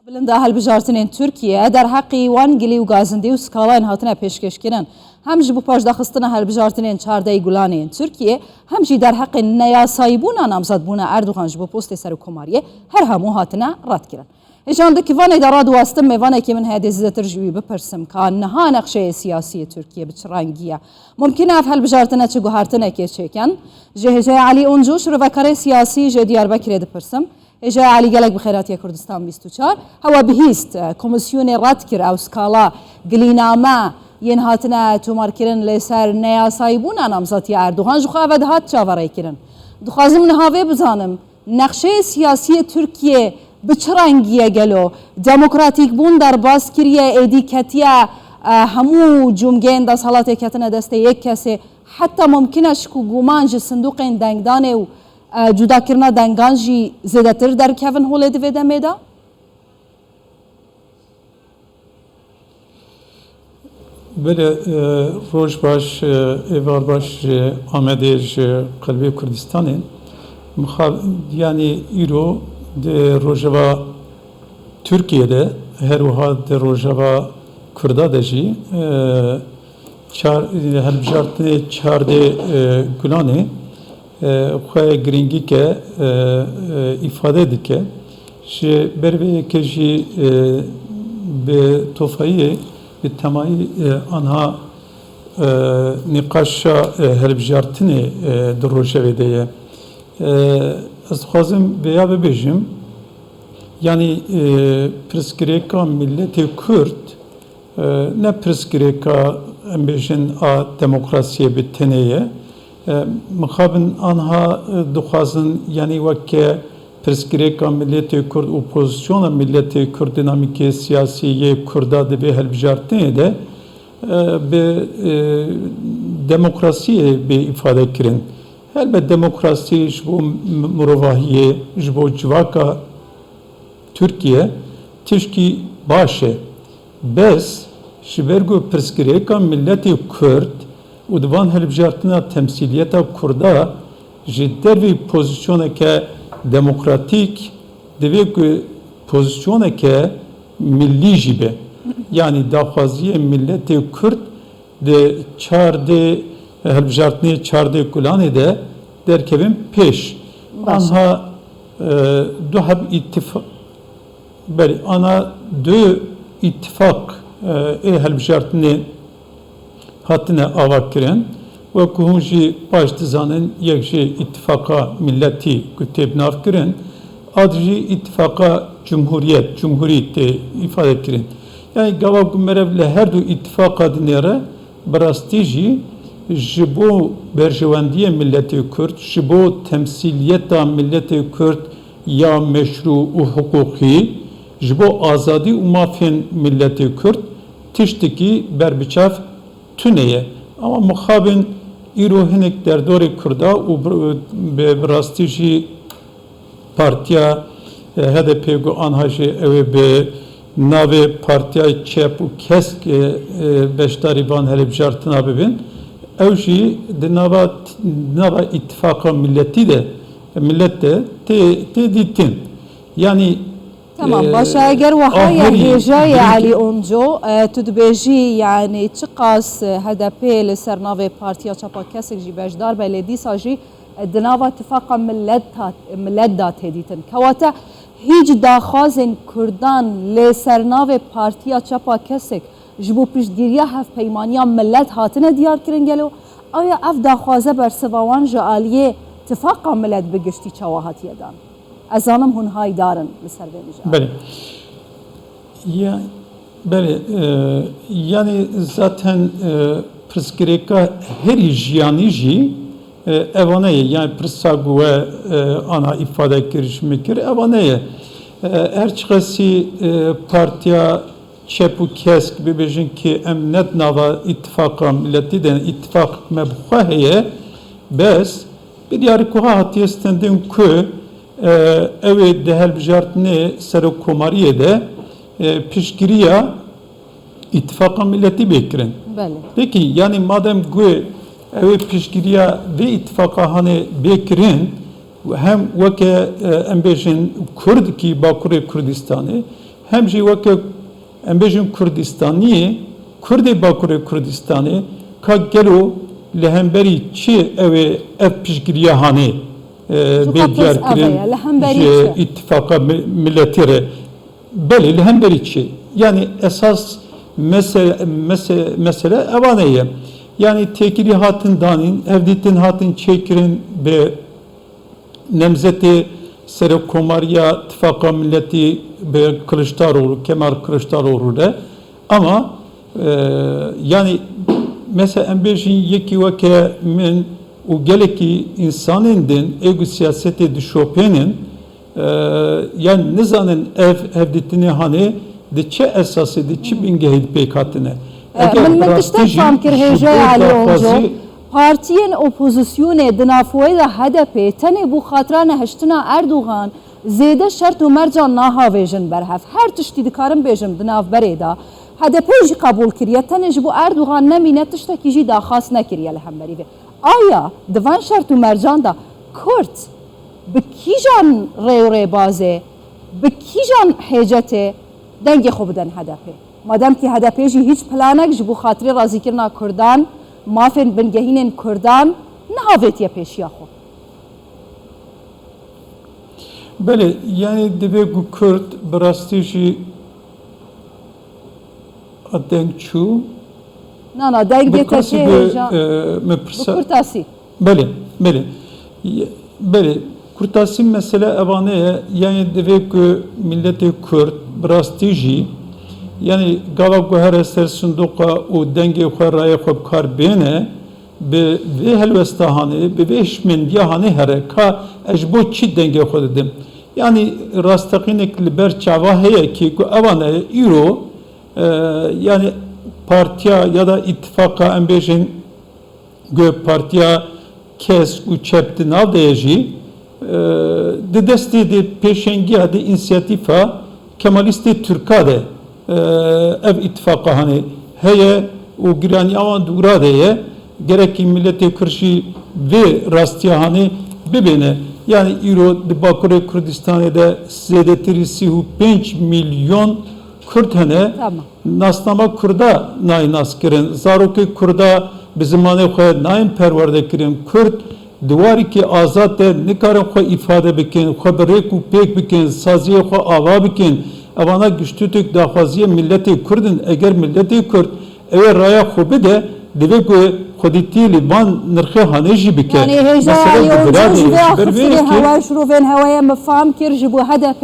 بلند هەڵبژارتنên Tirkiye derheqî wan gilî û gazindî û skalayên hatine pêşkêşkirin hem ji bo paşdaxistina hilbijartinên çardeyê Gulanê Tirkiye hem jî derheqên neyasayîbûna namzadbûna Erdogan ji bo postê serokkomariyê her hemû hatine redkirin. Hêjan di kivanê de radiwestin mêvanekê min heye dê zêdetir ji wî bipirsim ka niha nexşeyê siyasî Tirkiye bi çi rengî ye. Mumkin e ev hilbijartina çi guhertinekê çêkin. Ji hêjeyê Elî Onco ji rivekarê siyasî ji Diyarbekirê dipirsim. هجای علی گلک بخیراتی کردستان 24 هوا بهیست کمیسیون رد کر او سکالا گلینامه ین هاتنه تومار کرن لسر نیاسایبون نامزدی اردوغان جو خواه ده هات چاوره کرن دخوازم نهاوی بزانم نقشه سیاسی ترکیه بچرانگیه گلو دموکراتیک بون در باسکریه ایدیکتیه همو جمگین دست حالات کتنه دسته یک کسی حتی ممکنه شکو گومانج صندوق دنگدانه و جدا کرنا دنگان جی زیادتر در کیون هوله دویده میدا؟ بله روز باش ایوار باش آمدهش قلبی کردستانی مخاب یعنی ایرو ده روزها ترکیه هر وها ده روزها کرده دجی هلبجارتنی چارده گلانه خواه گرینگی که ifade dike şi berbe ke jî bi tofayê bi temayî anha nîqaşa hilbijartinê di rojevê de ye ez dixwazim vêya bibêjim yanî pirsgirêka milletê Kurd ne pirsgirêka em bêjin a demokrasiyê bi tenê ye مخابن آنها دخوازن یعنی وقتی پرسکریکا ملت کرد اپوزیسیون ملت کرد دینامیک سیاسی کرده به هلبجارتنه ده به دموکراسی به ifade کرن البته دموکراسی جبو مروحیه جبو جواکا ترکیه تشکی باشه بس شبرگو پرسکریکا ملت کرد و دوان هلبجارتنا temsiliyeta Kurda ji dervî pozisyoneke demokratik divê ku pozisyoneke millî jî be yani daxwaziye milletê Kurd de çardê hilbijartinê çardê Gulanê de derkevin pêş anha du heb ittifak belî ana du ittifak ê hilbijartinê hatine ava kirin ve kuhun jî baş dizanin yek jî ittifaka milleti küteb nav kirin ad jî ittifaka cumhuriyet de ifade kirin yani gava gumerevle her du ittifaka dinere birastî jî ji bo berjewendiye milletê Kurd ji bo temsiliyeta milletê Kurd ya meşru û hukukî ji bo azadî û mafên milletê Kurd tiştekî berbiçav tüneye ama muhabin irohinek derdori kurda u brastici partiya HDP go anhaji ev be nave partiya çep u kesk beştari van helbjartına bebin evji de nava ittifaka milleti de millette te ditin yani تمام باشا اگر وحايا هجاي علي اونجو تدبيجي يعني تقاس HDP لسرناوي بارتيا چاپا کسک جي بجدار بلدي ساجي دناوا اتفاق ملت دات هديتن كواتا هیچ داخوازن کردان لسرناوي بارتيا چاپا کسک جبو پشتگیریا هف پیمانیا ملت هاتنه دیار کرن گلو آیا اف داخوازه بر سواوان جعالیه اتفاق ملت بگشتی چواهاتیه دان azanım hun haydarın mesela böyle ya böyle yani zaten prskreka her jiyanici evaneye yani prsagu ve ana ifade kirişmekir evaneye her çıkası partiya çepu kesk bebejin ki emnet nava ittifaka milleti den ittifak mebxaheye bes bir diğer kuha hatiyestendin ku evet de helbijartine serokkomariye de pişkiriya ittifaka milleti beklerin. Peki yani madem bu evet pişkiriya ve ittifaka hani beklerin hem veke embejin Kurd ki Bakure Kurdistan'ı hem jî weke em bêjin Kurdistaniyê Kurdê Bakurê Kurdistanê ka gelo li hemberî çi ew ê ev piştgiriya hanê bê diyarkirin ji İttifaka Milletî re belê li hemberî çi yani esas mesele evan ye yani tekirî hatin danîn evdîtin hatin çêkirin bi nemzetê Serokkomariya İttifaka Milletî bi Kılıçdaroğlu Kemal Kılıçdaroğlu re ama yani mesela em bêjin yekî weke min û gelekî insanên din êgo siyasetê dişopênin yani nizanin evdîtinê hanê di çi esasê di çi bingehê pêk hatine من تشتغل فهم كر هجاء على أونجو partiyên opozisyonê di navxwe de HDP tenê bû xatirana heştina Erdogan zêde şert û mercan nahavêjin berhev her tiştî dikarin bêjim di navberê de HDP jî qebûl kiriye tenê ji bo Erdogan nemîne tiştekî jî daxwast nekiriye li hemberî vê aya di van şert û mercan da Kurd bi kîjan rê û rêbazê bi kîjan hêcetê dengê xwe bidin HDP madem ki HDP jî hiç planek ji bo xatirê razîkirina Kurdan mafên bingehînên Kurdan nehavêtiye pêşiya xwe. Belê yani divê ku Kurd bi rastî jî a deng çû Na deng dê tekê hêja me bi Kurtasî. Belê Kurtasî mesele evane ye yani divê ku milletê Kurd bi rastî jî yani gava ku here ser sindoqa û dengê xwe rayê xwe bikar bêne bi vê helwesta hanê bi vê hişmendiya hanê here ka ez ji bo çi dengê xwe didim yani rastexînek li ber çava heye ki ku evan e îro yani partiya ya da ittifaka em bêjin gu partiya kes û çep di nav de jî di destê de pêşengiya de inisiyatîfa Kemalistê Türka de ev ittifaka hani heye û giraniya wan dûra de ye gerekî milletê Kurd jî vê rastiya hanê bibêne yani îro di Bakurê Kurdistanê de zêdetirî 35 milyon Kurd hene nasnama Kurda nayê naskirin zarokê Kurda bi zimanê xwe nayên perwerdekirin Kurd diwarîkê azad de nikarin xwe îfade bikin xwe bi rêk û pêk bikin saziyê xwe ava bikin evana güçlütük daxwaziye milletê Kurdin eger milletê Kurd ew raya xwe bide divê ku xwedîtî li van nirxê hanê jî bike Yani hêja hewa şirovên hewaya me fam kir ji bo HDP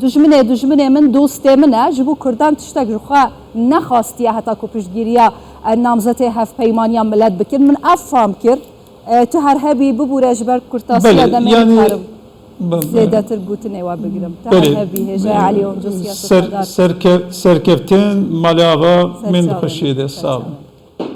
dijminê min dostê min e ji bo Kurdan tiştek ji xwe nexastiye heta ku piştgiriya namzetê hevpeymaniya millet bikin min ev fam kir tu her hebî bibûre ji ber Kurtasiya demê karim zêdetir gotinê we bigirim tu her hebî hêja Elî Oncu siyasetmedar serkevtên malê ava min dixweşî de sağ olun.